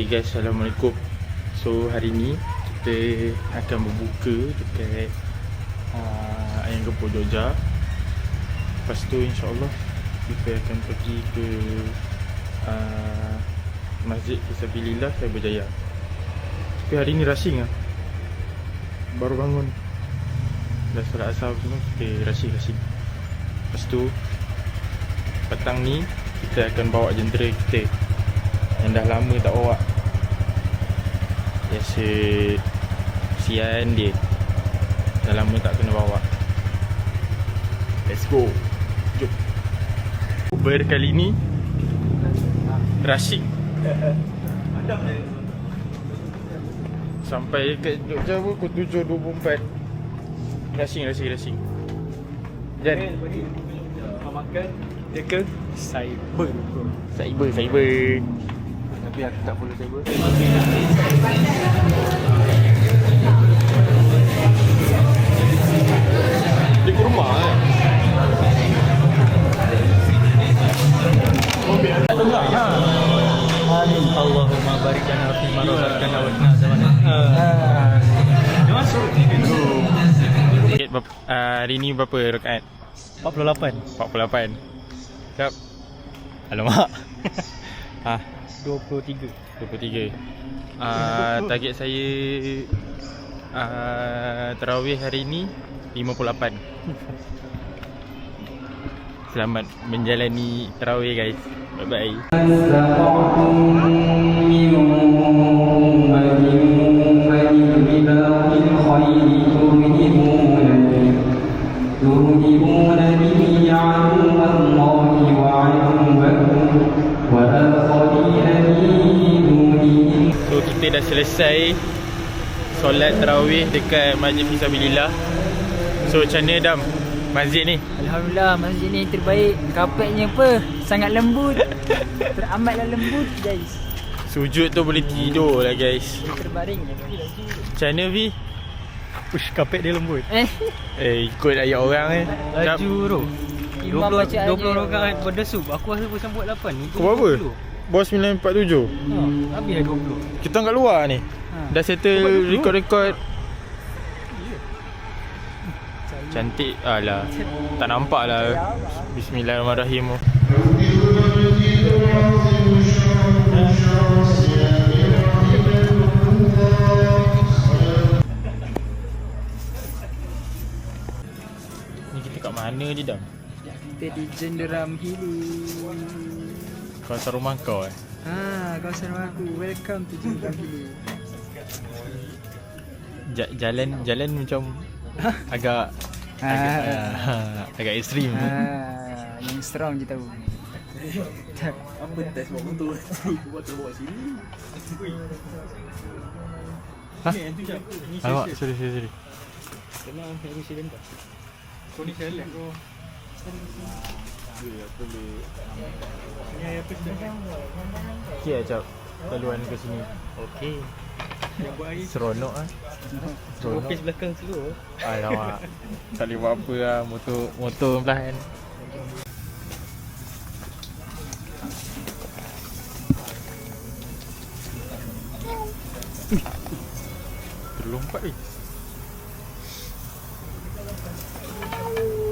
Okay guys, Assalamualaikum. So hari ni kita akan berbuka dekat Ayam Gepuk Jogja. Lepas tu insyaAllah kita akan pergi ke Masjid Fisabilillah Cyberjaya. Tapi hari ni rushing lah. Baru bangun, dah solat asar semua, kita rushing. Lepas tu petang ni kita akan bawa jentera kita yang dah lama tak bawa. Biasa sian dia, dah lama tak kena bawa. Let's go. Jom. Uber kali ni rushing. Sampai ke Jogja pukul 7.24. Rushing. Jan, makan dia ke cyber. Tapi aku tak follow cyber. Dia ke rumah kan? Amin. Allahumma barik lana fi ma razaqtana wa qina azabannar. Hari ni berapa rakaat? 48. Siap. Alamak. 23. Target saya tarawih hari ni 58. Selamat menjalani tarawih guys. Bye bye. So kita dah selesai solat tarawih dekat Masjid Fisabilillah. So macam mana Dam, masjid ni? Alhamdulillah, masjid ni terbaik. Kapetnya apa? Sangat lembut. Teramatlah lembut guys. Sujud tu boleh tidur lah guys. Terbaring. Macam mana Vi? Push kapet dia lembut. Ikut ayat orang Laju bro. Imam baca 20 rakaat berdesuk. Aku rasa boleh buat 8 ni. Kau berapa? Bos 947. Habis dah 20. Kita kat luar ni. Dah settle record. Cantik. Alah, tak nampak lah. Bismillahirrahmanirrahim. Ni kita kat mana ni Dam? Kita di Jenderam Hill. Kawasan rumah kau Kawasan rumah aku. Welcome to Jenderam Hill. Jalan macam agak ekstrim. Yang strong je tahu. Apa test buat motor? Buat terbawa sini. Awak sorry. Kena New Zealand dah. Kau ni Zealand kau. Ya, boleh. Ni apa sedang? Okey ajak laluan ke sini. Okey. Yang buat air. Seronok Seronok. Office belakang slow. Alamak. Tak boleh buat apa lah. Motor perlahan. Terlompat ni. Dia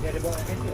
ada bawa kereta.